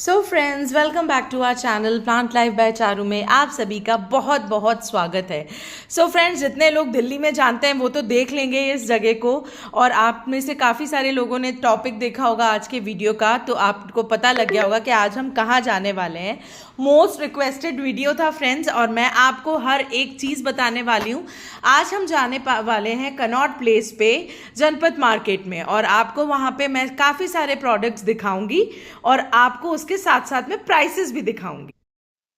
So friends, welcome back to our channel plant life by Charu में आप सभी का बहुत बहुत स्वागत है। सो फ्रेंड्स, जितने लोग दिल्ली में जानते हैं वो तो देख लेंगे इस जगह को, और आप में से काफ़ी सारे लोगों ने टॉपिक देखा होगा आज के वीडियो का, तो आपको पता लग गया होगा कि आज हम कहाँ जाने वाले हैं। मोस्ट रिक्वेस्टेड वीडियो था फ्रेंड्स, और मैं आपको हर एक चीज़ बताने वाली हूँ। आज हम जाने वाले हैं कनॉट प्लेस पे, जनपथ मार्केट में, और आपको वहाँ पे मैं काफ़ी सारे प्रोडक्ट्स दिखाऊंगी और आपको उसके साथ साथ में प्राइसेस भी दिखाऊंगी।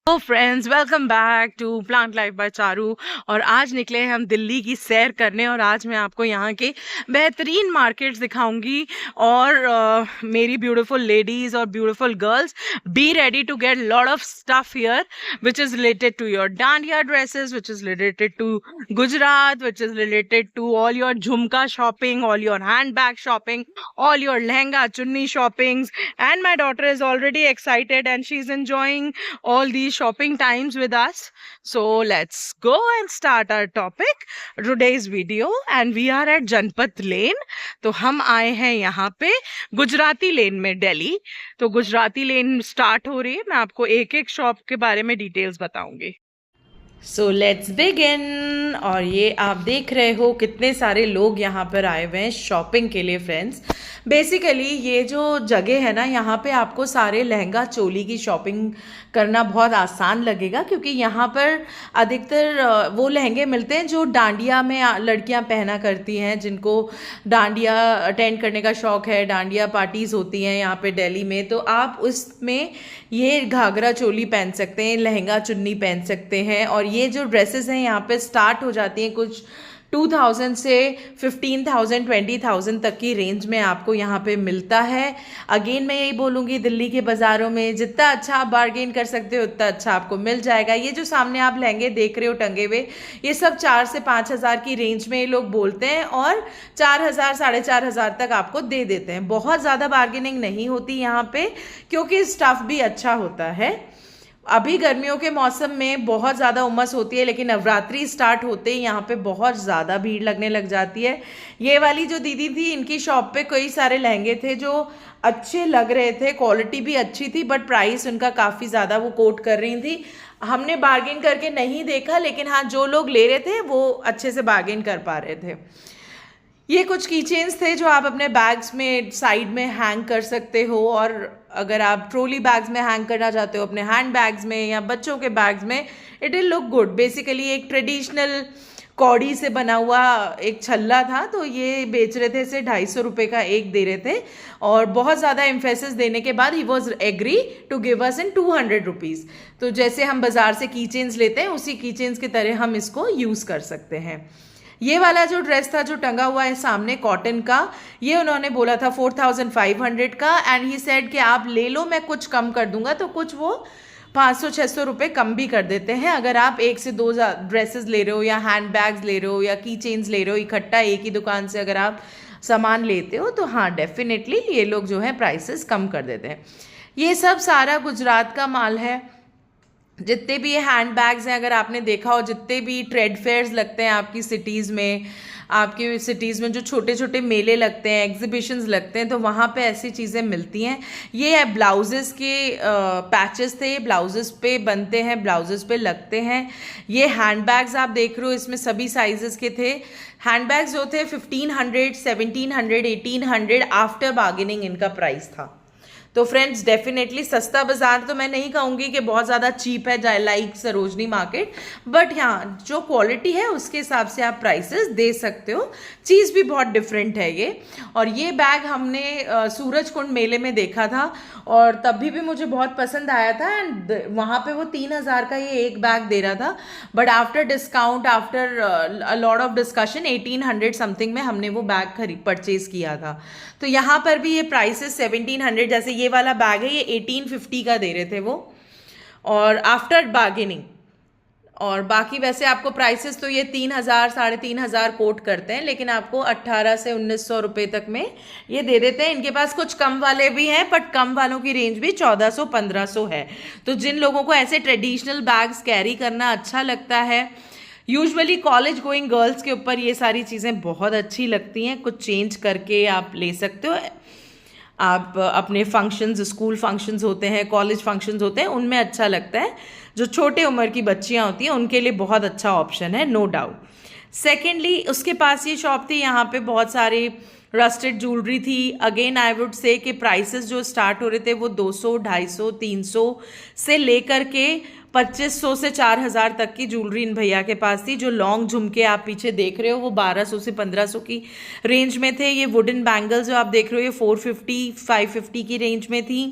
तो friends, welcome back to plant life by Charu. और आज निकले हैं हम दिल्ली की सैर करने, और आज मैं आपको यहाँ के बेहतरीन मार्केट्स दिखाऊंगी। और मेरी ब्यूटीफुल लेडीज और beautiful girls, be ready to get lot of stuff here which is related to your dandiya dresses, which is related to Gujarat, which is related to all your jhumka shopping, all your hand bag shopping, all your lehenga chunni shoppings. And my daughter is already excited and she's enjoying all these shopping times with us. So let's go and start our topic today's video, and we are at Janpath Lane. तो हम आए हैं यहाँ पे गुजराती लेन में दिल्ली। तो गुजराती लेन start हो रही है, मैं आपको एक एक शॉप के बारे में डिटेल्स बताऊंगी। So let's begin. और ये आप देख रहे हो कितने सारे लोग यहाँ पर आए हुए हैं शॉपिंग के लिए फ्रेंड्स। बेसिकली ये जो जगह है ना, यहाँ पे आपको सारे लहंगा चोली की शॉपिंग करना बहुत आसान लगेगा, क्योंकि यहाँ पर अधिकतर वो लहंगे मिलते हैं जो डांडिया में लड़कियाँ पहना करती हैं, जिनको डांडिया अटेंड करने का शौक़ है। डांडिया पार्टीज़ होती हैं यहाँ पे दिल्ली में, तो आप उसमें ये घाघरा चोली पहन सकते हैं, लहंगा चुन्नी पहन सकते हैं। और ये जो ड्रेसेस हैं यहाँ पे स्टार्ट हो जाती हैं कुछ 2000 से 15,000 20,000 तक की रेंज में आपको यहाँ पे मिलता है। अगेन मैं यही बोलूँगी, दिल्ली के बाज़ारों में जितना अच्छा आप बार्गेन कर सकते हो उतना अच्छा आपको मिल जाएगा। ये जो सामने आप लहंगे देख रहे हो टंगे हुए, ये सब 4 से 5,000 की रेंज में ये लोग बोलते हैं, और 4,000 4,500 तक आपको दे देते हैं। बहुत ज़्यादा बार्गेनिंग नहीं होती यहाँ पे, क्योंकि स्टफ़ भी अच्छा होता है। अभी गर्मियों के मौसम में बहुत ज़्यादा उमस होती है, लेकिन नवरात्रि स्टार्ट होते ही यहाँ पे बहुत ज़्यादा भीड़ लगने लग जाती है। ये वाली जो दीदी थी, इनकी शॉप पे कई सारे लहंगे थे जो अच्छे लग रहे थे, क्वालिटी भी अच्छी थी, बट प्राइस उनका काफ़ी ज़्यादा वो कोट कर रही थी। हमने बार्गेन करके नहीं देखा, लेकिन हाँ, जो लोग ले रहे थे वो अच्छे से बार्गेन कर पा रहे थे। ये कुछ की चेन्स थे जो आप अपने बैग्स में साइड में हैंग कर सकते हो, और अगर आप ट्रॉली बैग्स में हैंग करना चाहते हो, अपने हैंड बैग्स में या बच्चों के बैग्स में, it will look good. Basically एक ट्रेडिशनल कौड़ी से बना हुआ एक छल्ला था, तो ये बेच रहे थे, इसे 250 रुपये का एक दे रहे थे। और बहुत ज़्यादा एम्फेसिस देने के बाद ही was agree to give us in 200 rupees. तो जैसे हम बाज़ार से की चेन्स लेते हैं, उसी की चेन्स की तरह हम इसको यूज़ कर सकते हैं। ये वाला जो ड्रेस था जो टंगा हुआ है सामने कॉटन का, ये उन्होंने बोला था 4,500 का, एंड ही सेड कि आप ले लो, मैं कुछ कम कर दूंगा। तो कुछ वो 500-600 रुपये कम भी कर देते हैं अगर आप 1 से 2 ड्रेसेस ले रहे हो, या हैंड बैग्स ले रहे हो, या की चेन्स ले रहे हो इकट्ठा एक ही दुकान से अगर आप सामान लेते हो, तो हाँ डेफिनेटली ये लोग जो है प्राइसेस कम कर देते हैं। ये सब सारा गुजरात का माल है। जितने भी ये हैंड बैग्स हैं, अगर आपने देखा हो, जितने भी ट्रेड फेयर्स लगते हैं आपकी सिटीज़ में, आपकी सिटीज़ में जो छोटे छोटे मेले लगते हैं, एग्जीबिशंस लगते हैं, तो वहाँ पे ऐसी चीज़ें मिलती हैं। ये है ब्लाउजेस के पैचेस थे, ब्लाउजेस पे बनते हैं, ब्लाउजेस पे लगते हैं। ये हैंड बैग्स आप देख रहे हो, इसमें सभी साइजेस के थे। हैंड बैग्स जो थे 1500 1700 1800 आफ्टर बार्गेनिंग इनका प्राइस था। तो फ्रेंड्स, डेफिनेटली सस्ता बाजार तो मैं नहीं कहूँगी कि बहुत ज़्यादा चीप है लाइक सरोजनी मार्केट, बट यहाँ जो क्वालिटी है उसके हिसाब से आप प्राइसेस दे सकते हो। चीज़ भी बहुत डिफरेंट है ये। और ये बैग हमने सूरज कुंड मेले में देखा था, और तभी भी मुझे बहुत पसंद आया था, एंड वहाँ पे वो 3,000 का ये एक बैग दे रहा था, but after discount, after a lot of discussion 1,800 something में हमने वो बैग परचेज किया था। तो यहाँ पर भी ये प्राइसेस 1,700, जैसे ये वाला बैग है ये 1,850 का दे रहे थे वो, और आफ्टर बार्गेनिंग। और बाकी वैसे आपको प्राइसेस तो ये 3,000 3,500 कोट करते हैं, लेकिन आपको 18 से 1,900 रुपये तक में ये दे देते हैं। इनके पास कुछ कम वाले भी हैं, बट कम वालों की रेंज भी 1,400-1,500 है। तो जिन लोगों को ऐसे ट्रेडिशनल बैग्स कैरी करना अच्छा लगता है, यूजुअली कॉलेज गोइंग गर्ल्स के ऊपर ये सारी चीज़ें बहुत अच्छी लगती हैं, कुछ चेंज करके आप ले सकते हो। आप अपने फंक्शंस, स्कूल फंक्शंस होते हैं, कॉलेज फंक्शंस होते हैं, उनमें अच्छा लगता है। जो छोटे उम्र की बच्चियां होती हैं उनके लिए बहुत अच्छा ऑप्शन है, नो डाउट। सेकेंडली उसके पास ये शॉप थी, यहाँ पे बहुत सारी रस्टेड ज्वेलरी थी। अगेन आई वुड से कि प्राइसेस जो स्टार्ट हो रहे थे वो 200, 250, 300 से लेकर के 2500 से 4000 तक की ज्वेलरी इन भैया के पास थी। जो लॉन्ग झुमके आप पीछे देख रहे हो वो 1200 से 1500 की रेंज में थे। ये वुडन बैंगल्स जो आप देख रहे हो ये 450, 550 की रेंज में थी।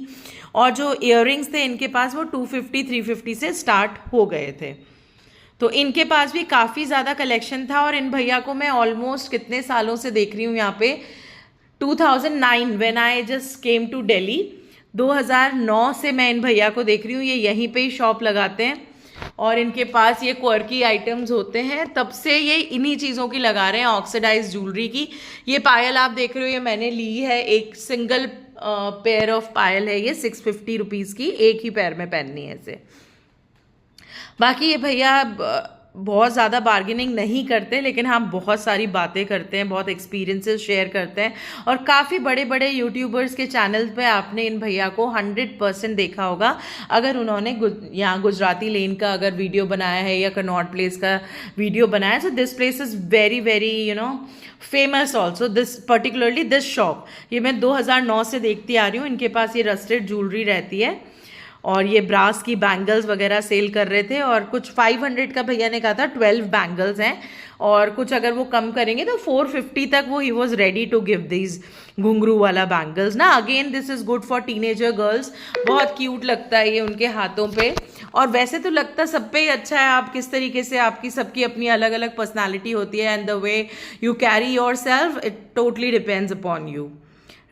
और जो इयररिंग्स थे इनके पास वो 250, 350 से स्टार्ट हो गए थे। तो इनके पास भी काफ़ी ज़्यादा कलेक्शन था। और इन भैया को मैं ऑलमोस्ट कितने सालों से देख रही हूँ यहाँ पे, 2009 when I just came to Delhi, 2009 से मैं इन भैया को देख रही हूँ। ये यहीं पे ही शॉप लगाते हैं और इनके पास ये क्वर्की आइटम्स होते हैं, तब से ये इन्हीं चीज़ों की लगा रहे हैं, ऑक्सीडाइज ज्वेलरी की। ये पायल आप देख रहे हो ये मैंने ली है, एक सिंगल पेयर ऑफ पायल है ये, 650 रुपीज़ की, एक ही पैर में पहननी है इसे। बाकी ये भैया बहुत ज़्यादा बार्गेनिंग नहीं करते, लेकिन हाँ बहुत सारी बातें करते हैं, बहुत एक्सपीरियंसेस शेयर करते हैं। और काफ़ी बड़े बड़े यूट्यूबर्स के चैनल पे आपने इन भैया को 100% देखा होगा। अगर उन्होंने यहाँ गुजराती लेन का अगर वीडियो बनाया है या कनॉट प्लेस का वीडियो बनाया है, so this place is very very famous also, this particularly this shop. ये मैं 2009 से देखती आ रही हूँ। इनके पास ये रस्टेड ज्वेलरी रहती है और ये ब्रास की बैंगल्स वगैरह सेल कर रहे थे। और कुछ 500 का भैया ने कहा था, 12 बैंगल्स हैं, और कुछ अगर वो कम करेंगे तो 450 तक वो ही was ready to give this घुंघरू वाला बैंगल्स ना। Again this is good for teenager girls, बहुत क्यूट लगता है ये उनके हाथों पे। और वैसे तो लगता सब पे ही अच्छा है, आप किस तरीके से, आपकी सबकी अपनी अलग अलग पर्सनैलिटी होती है and the way you carry your self, it totally depends upon you,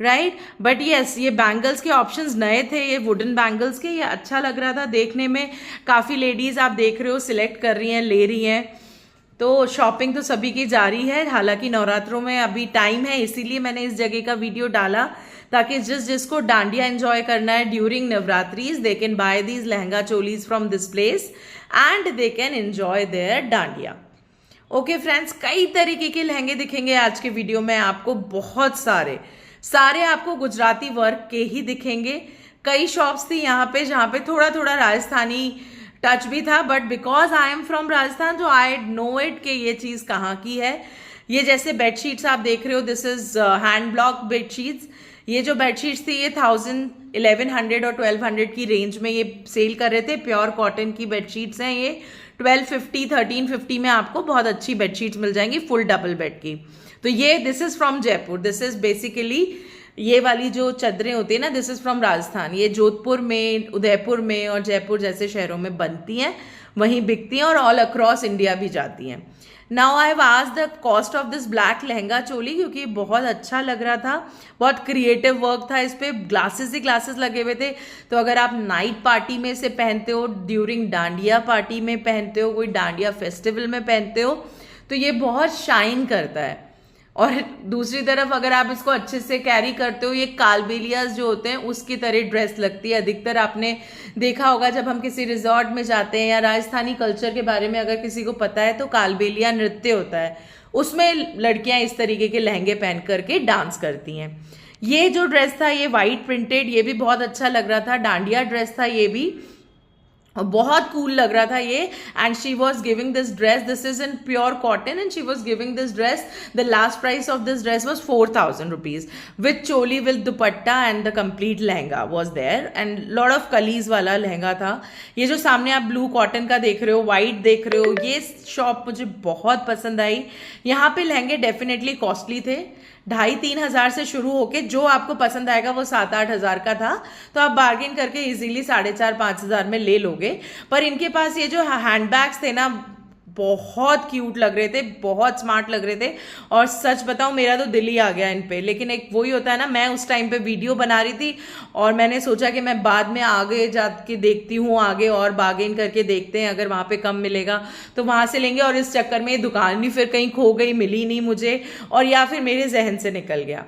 right. But yes, ये बैंगल्स के ऑप्शंस नए थे, ये वुडन बैंगल्स के, ये अच्छा लग रहा था देखने में। काफ़ी लेडीज़ आप देख रहे हो सिलेक्ट कर रही हैं, ले रही हैं, तो शॉपिंग तो सभी की जारी है। हालांकि नवरात्रों में अभी टाइम है, इसीलिए मैंने इस जगह का वीडियो डाला, ताकि जिसको डांडिया एंजॉय करना है during Navratris, they can buy these lehenga cholis from this place and they can enjoy their dandiya. Okay friends, कई तरीके के लहंगे दिखेंगे आज के वीडियो में आपको, बहुत सारे आपको गुजराती वर्क के ही दिखेंगे। कई शॉप्स थी यहाँ पे जहाँ पे थोड़ा थोड़ा राजस्थानी टच भी था, but because I am from Rajasthan तो आई नो इट कि ये चीज़ कहाँ की है। ये जैसे बेडशीट्स आप देख रहे हो, this is hand block bedsheets. ये जो बेडशीट्स थी ये 1100 और 1200 की रेंज में ये सेल कर रहे थे। प्योर कॉटन की बेडशीट्स हैं ये, 1250, 1350 में आपको बहुत अच्छी बेडशीट्स मिल जाएंगी फुल डबल बेड की। तो ये this is from Jaipur, this is basically ये वाली जो चादरें होती है ना, दिस इज फ्रॉम राजस्थान। ये जोधपुर में, उदयपुर में और जयपुर जैसे शहरों में बनती हैं, वहीं बिकती हैं और ऑल अक्रॉस इंडिया भी जाती हैं। Now I have asked the cost of this black lehenga choli, क्योंकि बहुत अच्छा लग रहा था, बहुत क्रिएटिव वर्क था इस पे, ग्लासेस ही ग्लासेस लगे हुए थे। तो अगर आप नाइट पार्टी में से पहनते हो, ड्यूरिंग डांडिया पार्टी में पहनते हो, कोई डांडिया फेस्टिवल में पहनते हो, तो ये बहुत शाइन करता है। और दूसरी तरफ अगर आप इसको अच्छे से कैरी करते हो, ये कालबेलियाज जो होते हैं उसकी तरह ड्रेस लगती है। अधिकतर आपने देखा होगा जब हम किसी रिजॉर्ट में जाते हैं या राजस्थानी कल्चर के बारे में अगर किसी को पता है तो कालबेलिया नृत्य होता है, उसमें लड़कियां इस तरीके के लहंगे पहन करके डांस करती हैं। ये जो ड्रेस था ये वाइट प्रिंटेड, ये भी बहुत अच्छा लग रहा था, डांडिया ड्रेस था ये भी, बहुत कूल लग रहा था ये। And she was giving this dress, this is in pure cotton and she was giving this dress, the last price of this dress was 4000 rupees with choli with dupatta and the complete lehenga was there and lot of कलीज वाला लहंगा था। ये जो सामने आप blue cotton का देख रहे हो, व्हाइट देख रहे हो, ये शॉप मुझे बहुत पसंद आई। यहाँ पे लहंगे डेफिनेटली कॉस्टली थे, 2,500-3 हज़ार से शुरू होके जो आपको पसंद आएगा वो 7-8 हज़ार का था, तो आप बार्गेन करके इजीली 4,500-5 हज़ार में ले लोगे। पर इनके पास ये जो हैंडबैग्स थे ना, बहुत क्यूट लग रहे थे, बहुत स्मार्ट लग रहे थे, और सच बताऊं मेरा तो दिल ही आ गया इन पे। लेकिन एक वही होता है ना, मैं उस टाइम पे वीडियो बना रही थी और मैंने सोचा कि मैं बाद में आगे जाके देखती हूँ, आगे और बार्गेन करके देखते हैं, अगर वहाँ पे कम मिलेगा तो वहाँ से लेंगे। और इस चक्कर में ये दुकान भी फिर कहीं खो गई, मिली नहीं मुझे, और या फिर मेरे जहन से निकल गया।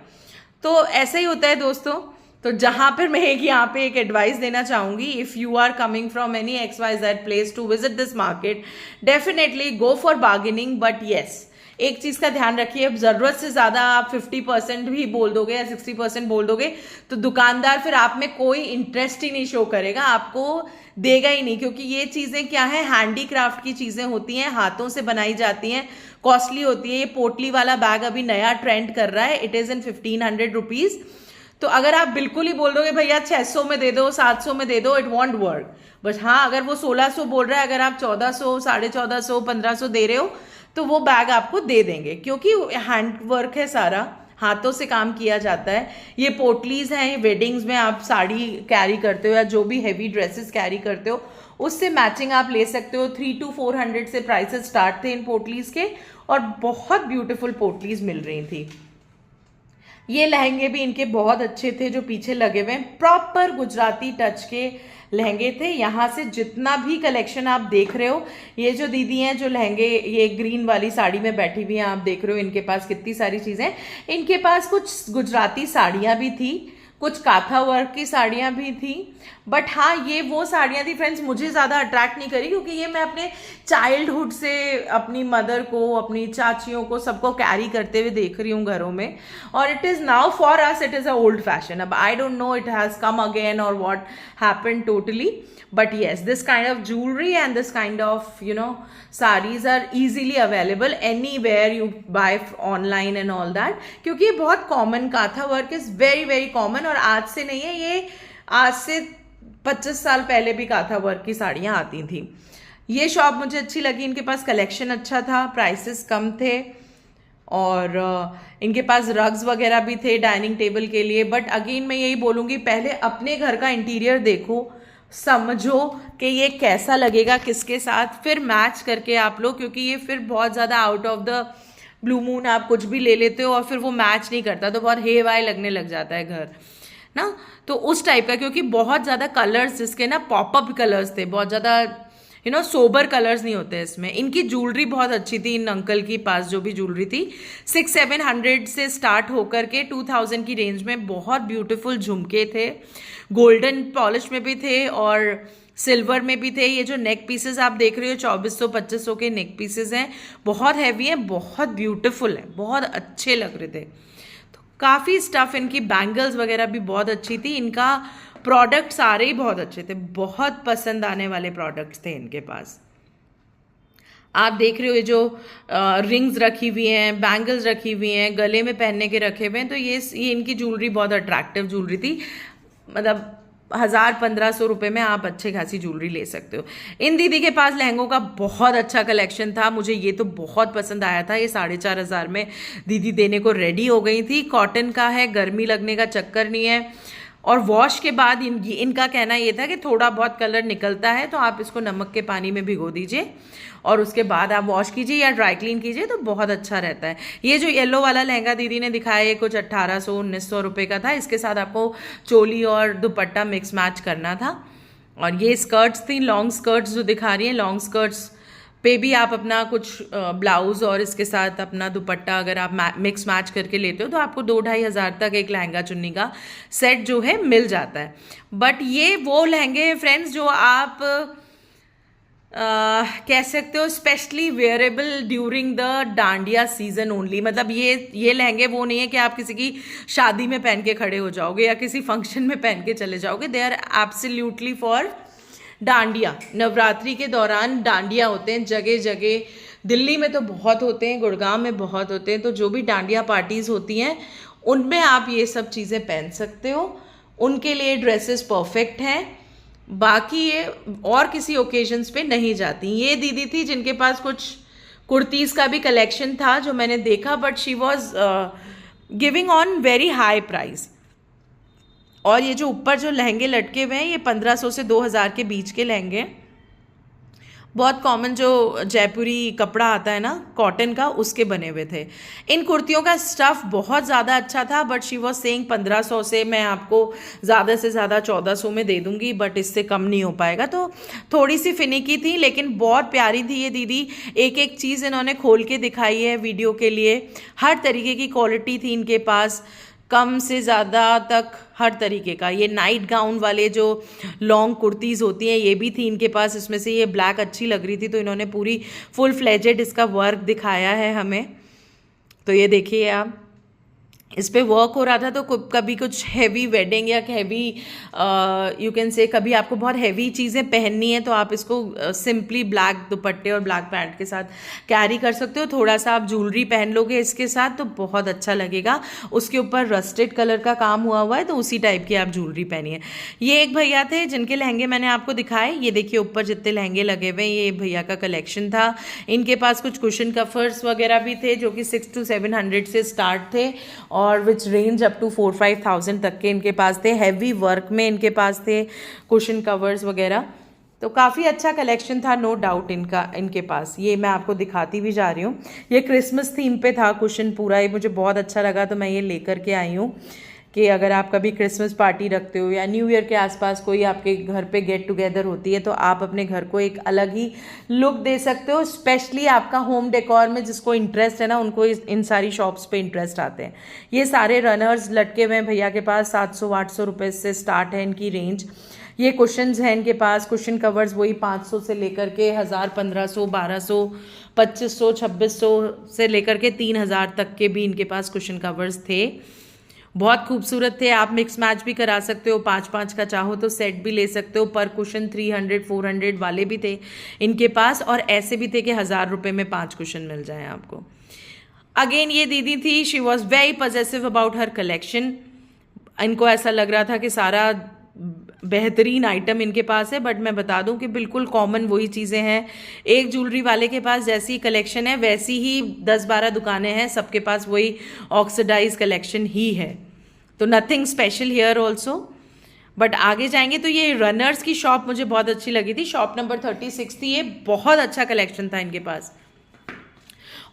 तो ऐसा ही होता है दोस्तों। तो जहां पर मैं यहाँ पे एक एडवाइस देना चाहूंगी, if you are coming from any XYZ place to visit this market, definitely go for bargaining, but yes एक चीज़ का ध्यान रखिए, ज़रूरत से ज़्यादा आप 50% भी बोल दोगे या 60% बोल दोगे तो दुकानदार फिर आप में कोई इंटरेस्ट ही नहीं शो करेगा, आपको देगा ही नहीं, क्योंकि ये चीज़ें क्या है, हैंडीक्राफ्ट की चीज़ें होती हैं, हाथों से बनाई जाती हैं, कॉस्टली होती है। ये पोटली वाला बैग अभी नया ट्रेंड कर रहा है, इट इज़ इन 1500 रुपीज़। तो अगर आप बिल्कुल ही बोल दोगे भैया 600 में दे दो, 700 में दे दो, इट वॉन्ट वर्क। बट हाँ, अगर वो 1600 बोल रहा है, अगर आप 1400, 1450, 1500 दे रहे हो तो वो बैग आपको दे देंगे, क्योंकि हैंड वर्क है, सारा हाथों से काम किया जाता है। ये पोटलीज हैं, ये वेडिंग्स में आप साड़ी कैरी करते हो या जो भी हैवी ड्रेसेस कैरी करते हो उससे मैचिंग आप ले सकते हो। 300 to 400 से प्राइसेस स्टार्ट थे इन पोटलीज के, और बहुत ब्यूटीफुल पोटलीज मिल रही थी। ये लहंगे भी इनके बहुत अच्छे थे जो पीछे लगे हुए हैं, प्रॉपर गुजराती टच के लहंगे थे। यहाँ से जितना भी कलेक्शन आप देख रहे हो, ये जो दीदी हैं जो लहंगे, ये ग्रीन वाली साड़ी में बैठी हुई हैं, आप देख रहे हो इनके पास कितनी सारी चीज़ें। इनके पास कुछ गुजराती साड़ियाँ भी थी, कुछ काथा वर्क की साड़ियाँ भी थी। बट हाँ, ये वो साड़ियाँ थी फ्रेंड्स, मुझे ज़्यादा अट्रैक्ट नहीं करी, क्योंकि ये मैं अपने चाइल्डहुड से अपनी मदर को, अपनी चाचियों को, सबको कैरी करते हुए देख रही हूँ घरों में। और it is now for us it is a old fashion. अब I don't know it has come again और what happen totally, but yes, this kind of jewelry and this kind of sarees are easily available anywhere you buy online and all that, क्योंकि ये बहुत common, katha work is very very common. और आज से नहीं है ये, आज से 25 साल पहले भी काथा वर्क की साड़ियाँ आती थी। ये शॉप मुझे अच्छी लगी, इनके पास कलेक्शन अच्छा था, प्राइसेस कम थे, और इनके पास रग्स वगैरह भी थे डाइनिंग टेबल के लिए। बट अगेन मैं यही बोलूँगी, पहले अपने घर का इंटीरियर देखो, समझो कि ये कैसा लगेगा किसके साथ, फिर मैच करके आप लो, क्योंकि ये फिर बहुत ज़्यादा out of the blue moon आप कुछ भी ले लेते हो और फिर वो मैच नहीं करता, तो बहुत हे वाई लगने लग जाता है घर ना। तो उस टाइप का, क्योंकि बहुत ज़्यादा कलर्स जिसके ना पॉपअप कलर्स थे, बहुत ज़्यादा सोबर कलर्स नहीं होते इसमें। इनकी ज्वेलरी बहुत अच्छी थी, इन अंकल की पास जो भी ज्वेलरी थी 600-700 से स्टार्ट होकर के 2000 की रेंज में बहुत ब्यूटीफुल झुमके थे, गोल्डन पॉलिश में भी थे और सिल्वर में भी थे। ये जो नेक पीसेस आप देख रहे हो 2400-2500 के नेक पीसेस हैं, बहुत हैवी हैं, बहुत ब्यूटीफुल हैं, बहुत अच्छे लग रहे थे। तो काफ़ी स्टफ, इनकी बैंगल्स वगैरह भी बहुत अच्छी थी, इनका प्रोडक्ट सारे ही बहुत अच्छे थे, बहुत पसंद आने वाले प्रोडक्ट्स थे इनके पास। आप देख रहे हो ये जो रिंग्स रखी हुई हैं, बैंगल्स रखी हुई हैं, गले में पहनने के रखे हुए हैं, तो ये इनकी ज्वेलरी बहुत अट्रैक्टिव ज्वेलरी थी। मतलब 1000-1500 रुपये में आप अच्छे खासी ज्वेलरी ले सकते हो। इन दीदी के पास लहंगों का बहुत अच्छा कलेक्शन था, मुझे ये तो बहुत पसंद आया था। ये 4500 में दीदी देने को रेडी हो गई थी। कॉटन का है, गर्मी लगने का चक्कर नहीं है, और वॉश के बाद इनका कहना ये था कि थोड़ा बहुत कलर निकलता है तो आप इसको नमक के पानी में भिगो दीजिए और उसके बाद आप वॉश कीजिए या ड्राई क्लीन कीजिए तो बहुत अच्छा रहता है। ये जो येलो वाला लहंगा दीदी ने दिखाया है कुछ 1800-1900 रुपये का था। इसके साथ आपको चोली और दुपट्टा मिक्स मैच करना था। और ये स्कर्ट्स थी, लॉन्ग स्कर्ट्स जो दिखा रही हैं, लॉन्ग स्कर्ट्स पे भी आप अपना कुछ ब्लाउज और इसके साथ अपना दुपट्टा अगर आप मिक्स मैच करके लेते हो तो आपको 2-2.5 हज़ार तक एक लहंगा चुन्नी का सेट जो है मिल जाता है। बट ये वो लहंगे हैं फ्रेंड्स जो आप कह सकते हो specially wearable during the dandiya season only. मतलब ये लहंगे वो नहीं है कि आप किसी की शादी में पहन के खड़े हो जाओगे या किसी फंक्शन में पहन के चले जाओगे। They are absolutely for dandiya. Navratri के दौरान डांडिया होते हैं जगह जगह, दिल्ली में तो बहुत होते हैं, गुड़गांव में बहुत होते हैं। तो जो भी डांडिया पार्टीज होती हैं उनमें आप ये सब चीज़ें पहन सकते हो, उनके लिए ड्रेसेस परफेक्ट हैं। बाकी ये और किसी ओकेजन्स पे नहीं जाती। ये दीदी थी जिनके पास कुछ कुर्तीज़ का भी कलेक्शन था जो मैंने देखा, but she was giving on very high price. और ये जो ऊपर जो लहंगे लटके हुए हैं ये 1500 से 2000 के बीच के लहंगे, बहुत कॉमन जो जयपुरी कपड़ा आता है ना कॉटन का, उसके बने हुए थे। इन कुर्तियों का स्टफ़ बहुत ज़्यादा अच्छा था, बट शी वॉज सेइंग 1500 से मैं आपको ज़्यादा से ज़्यादा 1400 में दे दूँगी, बट इससे कम नहीं हो पाएगा। तो थोड़ी सी फिनिकी थी लेकिन बहुत प्यारी थी ये दीदी। एक एक चीज़ इन्होंने खोल के दिखाई है वीडियो के लिए। हर तरीके की क्वालिटी थी इनके पास, कम से ज़्यादा तक हर तरीके का। ये नाइट गाउन वाले जो लॉन्ग कुर्तीज़ होती हैं ये भी थी इनके पास। इसमें से ये ब्लैक अच्छी लग रही थी तो इन्होंने पूरी फुल फ्लेजेड इसका वर्क दिखाया है हमें। तो ये देखिए आप, इस पे वर्क हो रहा था, तो कभी कुछ हैवी वेडिंग या हैवी यू कैन से कभी आपको बहुत हैवी चीज़ें पहननी है तो आप इसको सिंपली ब्लैक दुपट्टे और ब्लैक पैंट के साथ कैरी कर सकते हो। थोड़ा सा आप ज्वेलरी पहन लोगे इसके साथ तो बहुत अच्छा लगेगा। उसके ऊपर रस्टेड कलर का काम हुआ है, तो उसी टाइप की आप ज्वेलरी पहनिए। ये एक भैया थे जिनके लहंगे मैंने आपको दिखाए, ये देखिए ऊपर जितने लहंगे लगे हुए, ये भैया का कलेक्शन था। इनके पास कुछ कुशन कफर्स वगैरह भी थे जो कि 600 to 700 से स्टार्ट थे और विच रेंज अप टू 4-5,000 तक के इनके पास थे। हैवी वर्क में इनके पास थे कुशन कवर्स वगैरह, तो काफ़ी अच्छा कलेक्शन था, नो डाउट इनके पास। ये मैं आपको दिखाती भी जा रही हूँ। ये क्रिसमस थीम पे था कुशन पूरा, ये मुझे बहुत अच्छा लगा तो मैं ये लेकर के आई हूँ कि अगर आप कभी क्रिसमस पार्टी रखते हो या न्यू ईयर के आसपास कोई आपके घर पे गेट टुगेदर होती है तो आप अपने घर को एक अलग ही लुक दे सकते हो। स्पेशली आपका होम डेकोर में जिसको इंटरेस्ट है ना, उनको इन सारी शॉप्स पे इंटरेस्ट आते हैं। ये सारे रनर्स लटके हुए हैं भैया के पास, 700-800 रुपये से स्टार्ट है इनकी रेंज। ये कुशन्स हैं इनके पास, कुशन कवर्स वही 500 से लेकर के 1000, 1500, 1200, 2500, 2600 से लेकर के 3000 तक के भी इनके पास कुशन कवर्स थे। बहुत खूबसूरत थे। आप मिक्स मैच भी करा सकते हो, 5-5 का चाहो तो सेट भी ले सकते हो। पर कुशन 300-400 वाले भी थे इनके पास, और ऐसे भी थे कि 1000 रुपये में 5 कुशन मिल जाएं आपको। अगेन ये दीदी थी, she was very possessive about her collection. इनको ऐसा लग रहा था कि सारा बेहतरीन आइटम इनके पास है, बट मैं बता दूं कि बिल्कुल कॉमन वही चीज़ें हैं। एक ज्वेलरी वाले के पास जैसी कलेक्शन है वैसी ही 10-12 दुकानें हैं, सबके पास वही ऑक्सीडाइज कलेक्शन ही है, तो nothing special here also. But आगे जाएंगे तो ये रनर्स की शॉप मुझे बहुत अच्छी लगी थी, शॉप नंबर 36 थी। ये बहुत अच्छा कलेक्शन था इनके पास।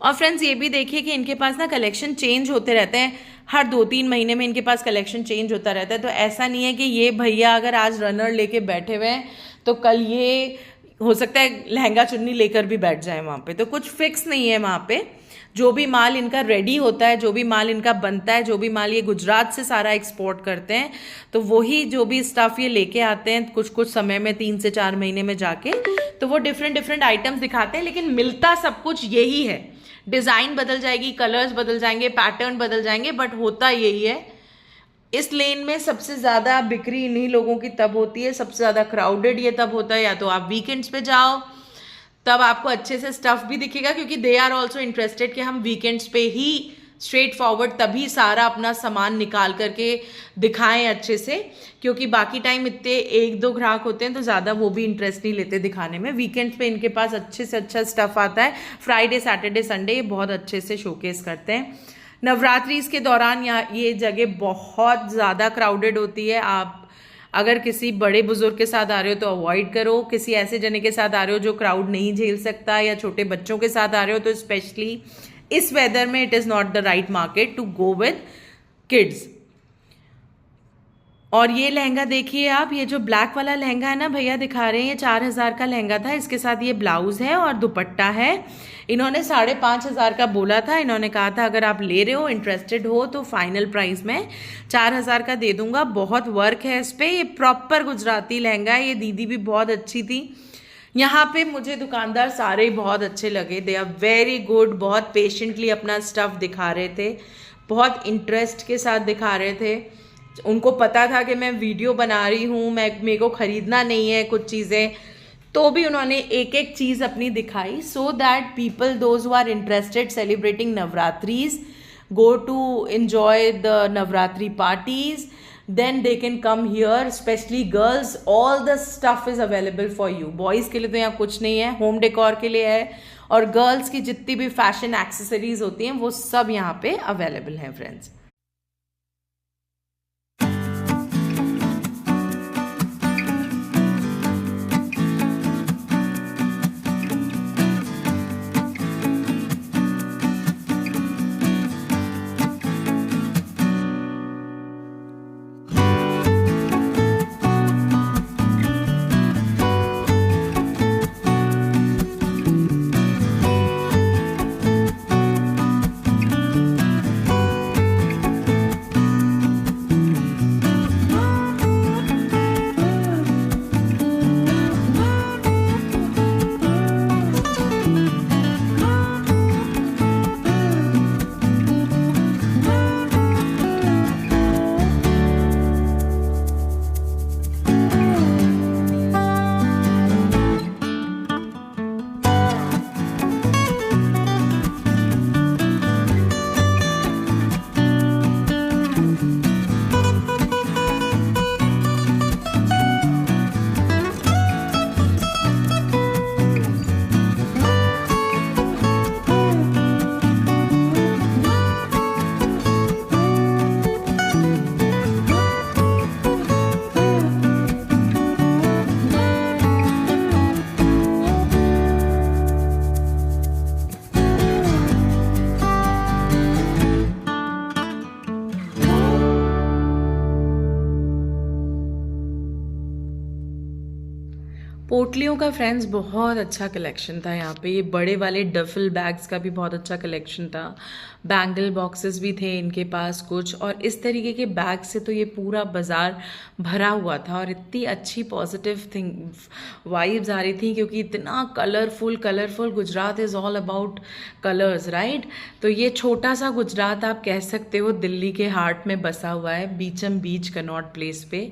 और फ्रेंड्स ये भी देखिए कि इनके पास ना कलेक्शन चेंज होते रहते हैं, हर 2-3 महीने में इनके पास कलेक्शन चेंज होता रहता है। तो ऐसा नहीं है कि ये भैया अगर आज रनर लेके बैठे हुए हैं तो कल ये हो सकता है लहंगा चुन्नी लेकर भी बैठ जाए वहाँ पे, तो कुछ फिक्स नहीं है वहाँ पे। जो भी माल इनका रेडी होता है, जो भी माल इनका बनता है, जो भी माल ये गुजरात से सारा एक्सपोर्ट करते हैं, तो वही जो भी स्टफ ये लेके आते हैं कुछ कुछ समय में, 3 से 4 महीने में जाके, तो वो डिफरेंट आइटम्स दिखाते हैं, लेकिन मिलता सब कुछ यही है। डिज़ाइन बदल जाएगी, कलर्स बदल जाएंगे, पैटर्न बदल जाएंगे, बट होता यही है। इस लेन में सबसे ज़्यादा बिक्री इन्हीं लोगों की तब होती है, सबसे ज़्यादा क्राउडेड ये तब होता है या तो आप वीकेंड्स पे जाओ, तब आपको अच्छे से स्टफ भी दिखेगा, क्योंकि दे आर ऑल्सो इंटरेस्टेड कि हम वीकेंड्स पे ही स्ट्रेट फॉरवर्ड तभी सारा अपना सामान निकाल करके दिखाएं अच्छे से, क्योंकि बाकी टाइम इतने 1-2 ग्राहक होते हैं तो ज़्यादा वो भी इंटरेस्ट नहीं लेते दिखाने में। वीकेंड्स पे इनके पास अच्छे से अच्छा स्टफ आता है। फ्राइडे, सैटरडे, संडे ये बहुत अच्छे से शोकेस करते हैं। नवरात्रि के दौरान यहाँ ये जगह बहुत ज़्यादा क्राउडेड होती है। आप अगर किसी बड़े बुजुर्ग के साथ आ रहे हो तो अवॉइड करो, किसी ऐसे जने के साथ आ रहे हो जो क्राउड नहीं झेल सकता, या छोटे बच्चों के साथ आ रहे हो तो स्पेशली इस वेदर में it is not the right market to go with kids. और ये लहंगा देखिए आप, ये जो ब्लैक वाला लहंगा है ना भैया दिखा रहे हैं, ये 4000 का लहंगा था। इसके साथ ये ब्लाउज है और दुपट्टा है। इन्होंने 5500 का बोला था। इन्होंने कहा था अगर आप ले रहे हो, इंटरेस्टेड हो, तो फाइनल प्राइस में 4000 का दे दूंगा। बहुत वर्क है इस पर, ये प्रॉपर गुजराती लहंगा है। ये दीदी भी बहुत अच्छी थी। यहाँ पे मुझे दुकानदार सारे ही बहुत अच्छे लगे, दे आर वेरी गुड। बहुत पेशेंटली अपना स्टफ दिखा रहे थे, बहुत इंटरेस्ट के साथ दिखा रहे थे। उनको पता था कि मैं वीडियो बना रही हूँ, मेरे को ख़रीदना नहीं है कुछ चीज़ें, तो भी उन्होंने एक एक चीज़ अपनी दिखाई, so that people those who are interested celebrating Navratris go to enjoy the Navratri parties, then they can come here, especially girls. All the stuff is available for you. Boys के लिए तो यहाँ कुछ नहीं है, होम डेकोर के लिए है, और गर्ल्स की जितनी भी फैशन एक्सेसरीज होती हैं वो सब यहाँ पे अवेलेबल हैं फ्रेंड्स। पोटलियों का फ्रेंड्स बहुत अच्छा कलेक्शन था यहाँ पे। ये बड़े वाले डफल बैग्स का भी बहुत अच्छा कलेक्शन था। बैंगल बॉक्सेस भी थे इनके पास कुछ, और इस तरीके के बैग से तो ये पूरा बाज़ार भरा हुआ था। और इतनी अच्छी पॉजिटिव थिंग वाइब्स आ रही थी, क्योंकि इतना colourful Gujarat is all about colours, right. तो ये छोटा सा गुजरात आप कह सकते हो दिल्ली के हार्ट में बसा हुआ है, बीचम बीच कनॉट प्लेस पे।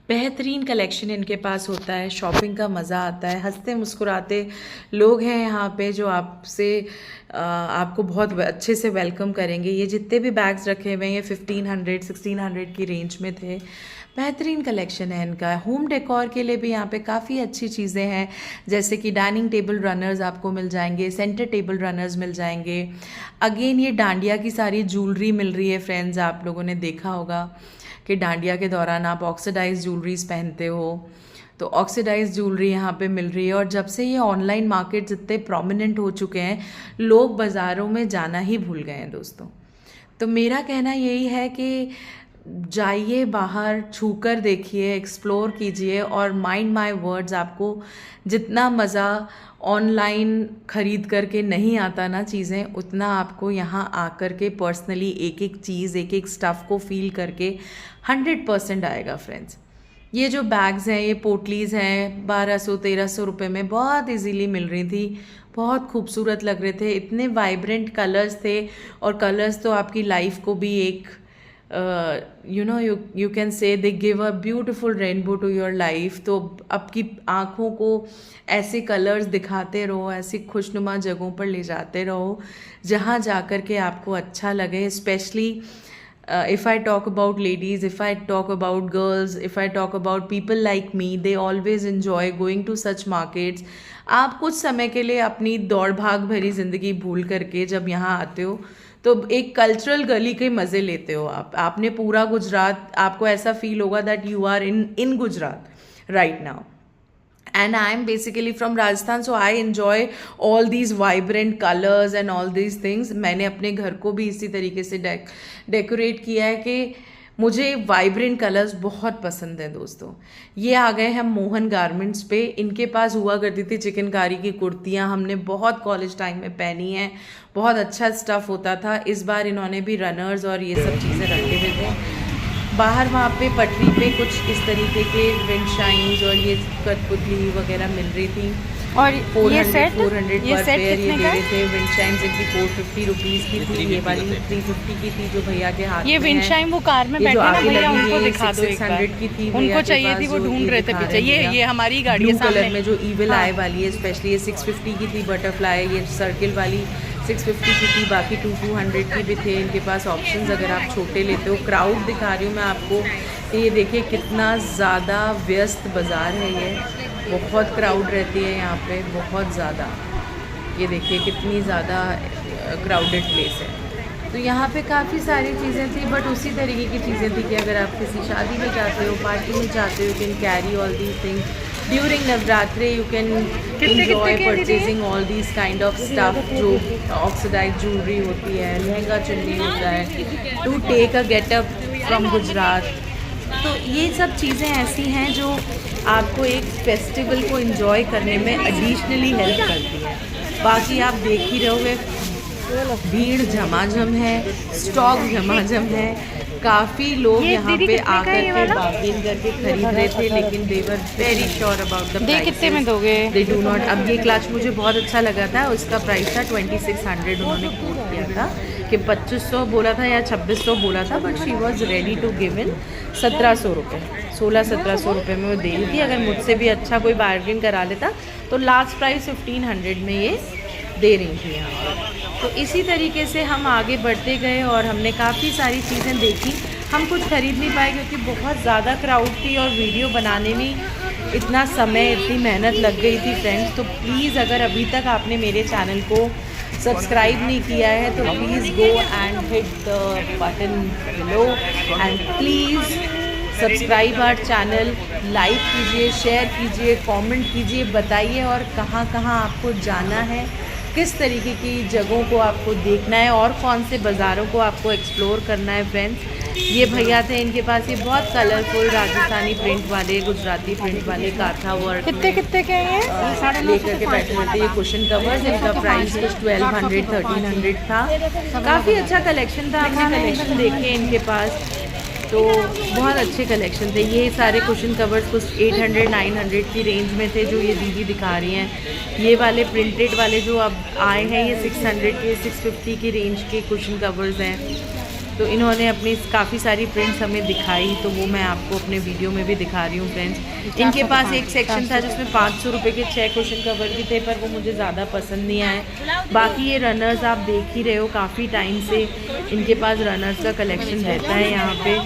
बेहतरीन कलेक्शन इनके पास होता है, शॉपिंग का मज़ा आता है, हंसते मुस्कुराते लोग हैं यहाँ पे जो आपको बहुत अच्छे से वेलकम करेंगे। ये जितने भी बैग्स रखे हुए हैं ये 1500-1600 की रेंज में थे। बेहतरीन कलेक्शन है इनका। होम डेकोर के लिए भी यहाँ पे काफ़ी अच्छी चीज़ें हैं, जैसे कि डाइनिंग टेबल रनर्स आपको मिल जाएंगे, सेंटर टेबल रनर्स मिल जाएंगे। अगेन ये डांडिया की सारी ज्वेलरी मिल रही है फ्रेंड्स। आप लोगों ने देखा होगा कि डांडिया के दौरान आप ऑक्सीडाइज ज्वेलरीज पहनते हो, तो ऑक्सीडाइज ज्वेलरी यहाँ पे मिल रही है। और जब से ये ऑनलाइन मार्केट इतने प्रोमिनेंट हो चुके हैं, लोग बाज़ारों में जाना ही भूल गए हैं दोस्तों। तो मेरा कहना यही है कि जाइए बाहर, छूकर देखिए, एक्सप्लोर कीजिए, और माइंड माय वर्ड्स, आपको जितना मज़ा ऑनलाइन ख़रीद करके नहीं आता ना चीज़ें, उतना आपको यहाँ आकर के पर्सनली एक एक चीज़, एक एक स्टफ़ को फील करके 100% आएगा फ्रेंड्स। ये जो बैग्स हैं, ये पोटलीज़ हैं, 1200-1300 रुपये में बहुत इजीली मिल रही थी। बहुत खूबसूरत लग रहे थे, इतने वाइब्रेंट कलर्स थे, और कलर्स तो आपकी लाइफ को भी एक you can say they give a beautiful rainbow to your life। तो आपकी आँखों को ऐसे कलर्स दिखाते रहो, ऐसी खुशनुमा जगहों पर ले जाते रहो जहाँ जाकर के आपको अच्छा लगे। Specially if I talk about ladies, if I talk about girls, if I talk about people like me, they always enjoy going to such markets। आप कुछ समय के लिए अपनी दौड़ भाग भरी ज़िंदगी भूल करके जब यहाँ आते हो, तो एक कल्चरल गली के मज़े लेते हो। आपने पूरा गुजरात, आपको ऐसा फील होगा that you are in Gujarat right now. And I am basically from Rajasthan, so I enjoy all these vibrant colors and all these things। मैंने अपने घर को भी इसी तरीके से डेकोरेट किया है कि मुझे वाइब्रेंट कलर्स बहुत पसंद हैं दोस्तों। ये आ गए हम मोहन गारमेंट्स पे। इनके पास हुआ करती थी चिकनकारी की कुर्तियाँ, हमने बहुत कॉलेज टाइम में पहनी हैं, बहुत अच्छा स्टफ़ होता था। इस बार इन्होंने भी रनर्स और ये सब चीज़ें रखे हुए थे। बाहर वहाँ पे पटरी पे कुछ इस तरीके के विंड शाइन्स और ये कठपुतली वगैरह मिल रही थी। और 400 पर पेयर ये दे रहे थे। विंड शाइन्स इनकी 450 रुपीज़ की थी, ये वाली 350 की थी जो भैया के हाथ में। ये विंड शाइन वो कार में बैठे ना भैया, उनको दिखा दो एक बार। 600 की थी, उनको चाहिए थी, वो ढूंढ रहे थे पीछे। ये हमारी गाड़ी है सामने, कलर में जो ईविल आई वाली है, स्पेशली ये 650 की थी बटरफ्लाई, ये सर्किल वाली 650 की थी, बाकी 200 की भी थे इनके पास ऑप्शंस अगर आप छोटे लेते हो। क्राउड दिखा रही हूँ मैं आपको, ये देखिए कितना ज़्यादा व्यस्त बाज़ार है। ये बहुत क्राउड रहती है यहाँ पे, बहुत ज़्यादा। ये देखिए कितनी ज़्यादा क्राउडेड प्लेस है। तो यहाँ पे काफ़ी सारी चीज़ें थी, बट उसी तरीके की चीज़ें थी कि अगर आप किसी शादी में जाते हो, पार्टी में जाते हो, you can carry all these things during Navratri. You can enjoy purchasing all these kind of stuff जो ऑक्सीडाइज ज्वेलरी होती है, लहंगा चुन्नी होता है, to take a getup from Gujarat. तो ये सब चीज़ें ऐसी हैं जो आपको एक फेस्टिवल को एंजॉय करने में एडिशनली हेल्प करती है। बाकी आप देख ही रहोगे भीड़ झमाझम है, स्टॉक झमाझम है, काफ़ी लोग यहाँ पे आकर के बार्गेन करके खरीद रहे थे, लेकिन they were very sure about the price. कितने में दोगे? They do not. अब ये क्लच मुझे बहुत अच्छा लगा था, उसका प्राइस था 2600। उन्होंने कोट किया था कि 2500 बोला था या 2600 बोला था, but she was ready to give in 1700 रुपये, 1600-1700 रुपये में वो दे रही थी। अगर मुझसे भी अच्छा कोई बार्गेन करा लेता तो लास्ट प्राइस 1500 में ये दे रही थी यहाँ पर। तो इसी तरीके से हम आगे बढ़ते गए और हमने काफ़ी सारी चीज़ें देखी। हम कुछ खरीद नहीं पाए क्योंकि बहुत ज़्यादा क्राउड थी और वीडियो बनाने में इतना समय, इतनी मेहनत लग गई थी फ्रेंड्स। तो प्लीज़ अगर अभी तक आपने मेरे चैनल को सब्सक्राइब नहीं किया है तो please go and hit the button below and please subscribe our channel. Like कीजिए, शेयर कीजिए, कमेंट कीजिए, बताइए और कहाँ कहाँ आपको जाना है, किस तरीके की जगहों को आपको देखना है और कौन से बाज़ारों को आपको एक्सप्लोर करना है फ्रेंड्स। ये भैया थे, इनके पास ये बहुत कलरफुल राजस्थानी प्रिंट वाले, गुजराती प्रिंट वाले काथा वर्क कितने कितने के हैं ये? लेकर के बैठे हुए थे। ये कुशन कवर्स, इनका प्राइस कुछ 1200-1300 था। काफ़ी अच्छा कलेक्शन था, हमने कलेक्शन देखे इनके पास तो बहुत अच्छे कलेक्शन थे। ये सारे कुशन कवर्स कुछ 800-900 की रेंज में थे जो ये दीदी दिखा रही हैं। ये वाले प्रिंटेड वाले जो अब आए हैं ये 600 के 650 की रेंज के कुशन कवर्स हैं। तो इन्होंने अपनी काफ़ी सारी प्रिंट्स हमें दिखाई, तो वो मैं आपको अपने वीडियो में भी दिखा रही हूँ फ्रेंड्स। इनके पास एक सेक्शन था जिसमें 500 रुपये के 6 कुशन कवर भी थे, पर वो मुझे ज़्यादा पसंद नहीं आए। बाकी ये रनर्स आप देख ही रहे हो, काफ़ी टाइम से इनके पास रनर्स का कलेक्शन रहता है यहाँ पे।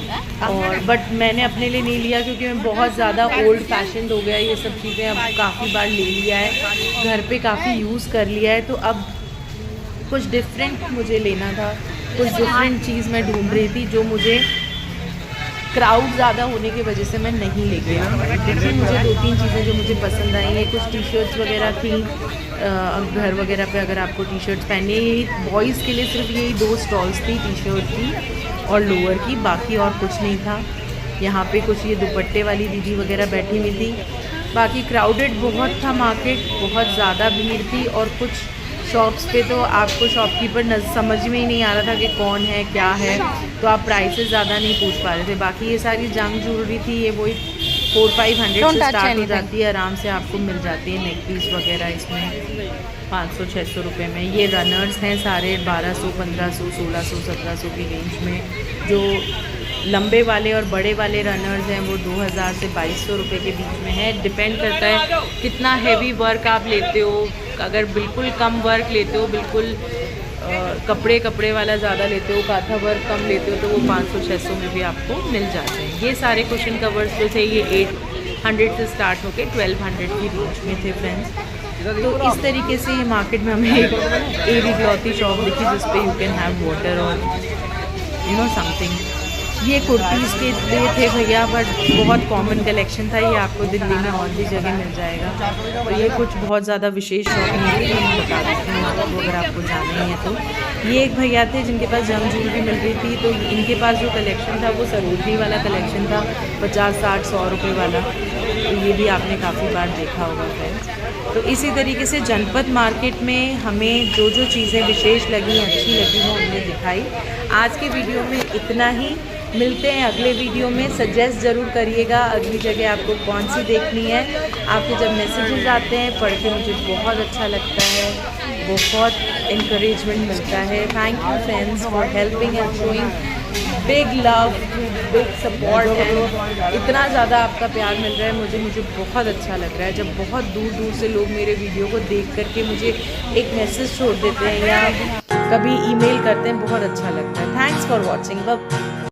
और बट मैंने अपने लिए नहीं लिया क्योंकि मैं बहुत ज़्यादा ओल्ड फैशन हो गया ये सब चीज़ें, अब काफ़ी बार ले लिया है, घर पे काफ़ी यूज़ कर लिया है। तो अब कुछ डिफरेंट मुझे लेना था, कुछ डिफरेंट चीज़ मैं ढूंढ रही थी जो मुझे क्राउड ज़्यादा होने की वजह से मैं नहीं ले गया। देखिए मुझे 2-3 चीज़ें जो मुझे पसंद आई, ये कुछ टी शर्ट्स वगैरह थी। घर वगैरह पे अगर आपको टी शर्ट्स पहननी है, ये बॉयज़ के लिए सिर्फ यही 2 स्टॉल्स थी, टी शर्ट की और लोअर की, बाकी और कुछ नहीं था। यहाँ पे कुछ ये दुपट्टे वाली दीदी वगैरह बैठी हुई थी। बाकी क्राउडेड बहुत था मार्केट, बहुत ज़्यादा भीड़ थी। और कुछ शॉप्स पे तो आपको शॉपकीपर समझ में ही नहीं आ रहा था कि कौन है क्या है, तो आप प्राइसेस ज़्यादा नहीं पूछ पा रहे थे। बाकी ये सारी जंग ज्वेलरी थी, ये वही 400-500 से स्टार्ट हो जाती है, आराम से आपको मिल जाती है। नेक पीस वगैरह इसमें 500-600 रुपये में। ये रनर्स हैं सारे 1200, 1500, 1600, 1700 की रेंज में। जो लंबे वाले और बड़े वाले रनर्स हैं वो 2000 से 2200 रुपये के बीच में है। डिपेंड करता है कितना हैवी वर्क आप लेते हो। अगर बिल्कुल कम वर्क लेते हो, बिल्कुल कपड़े वाला ज़्यादा लेते हो, काथा वर्क कम लेते हो, तो वो 500-600 में भी आपको मिल जाते हैं। ये सारे कुशन कवर्स जो थे ये 800 से स्टार्ट होकर 1200 की रेंज में थे फ्रेंड्स। तो इस तरीके से ये मार्केट में हमें एक एरी क्लॉथी शॉप दिखी जिस पे यू कैन हैव वाटर और यू नो समथिंग। ये कुर्तीज़ के लिए थे भैया, बट बहुत कॉमन कलेक्शन था। ये आपको दिल्ली में और भी जगह मिल जाएगा। तो ये कुछ बहुत ज़्यादा विशेष शॉप नहीं थी, मैं बता देती हूँ आपको अगर आपको जाना ही है तो। ये एक भैया थे जिनके पास जंग ज्वेलरी मिल रही थी, तो इनके पास जो कलेक्शन था वो सरोजनी वाला कलेक्शन था, 50-60-100 रुपये वाला। तो ये भी आपने काफ़ी बार देखा होगा फ्रेंड्स। तो इसी तरीके से जनपद मार्केट में हमें जो जो चीज़ें विशेष लगी, अच्छी लगी, वो हमने दिखाई। आज के वीडियो में इतना ही। मिलते हैं अगले वीडियो में। सजेस्ट ज़रूर करिएगा अगली जगह आपको कौन सी देखनी है। आपके जब मैसेजेस आते हैं पढ़ के मुझे बहुत अच्छा लगता है, बहुत इनकरेजमेंट मिलता है। Thank you friends for helping and showing big love, big support. And इतना ज़्यादा आपका प्यार मिल रहा है मुझे बहुत अच्छा लग रहा है। जब बहुत दूर दूर से लोग मेरे वीडियो को देख करके मुझे एक मैसेज छोड़ देते हैं या कभी ईमेल करते हैं, बहुत अच्छा लगता है। Thanks for watching.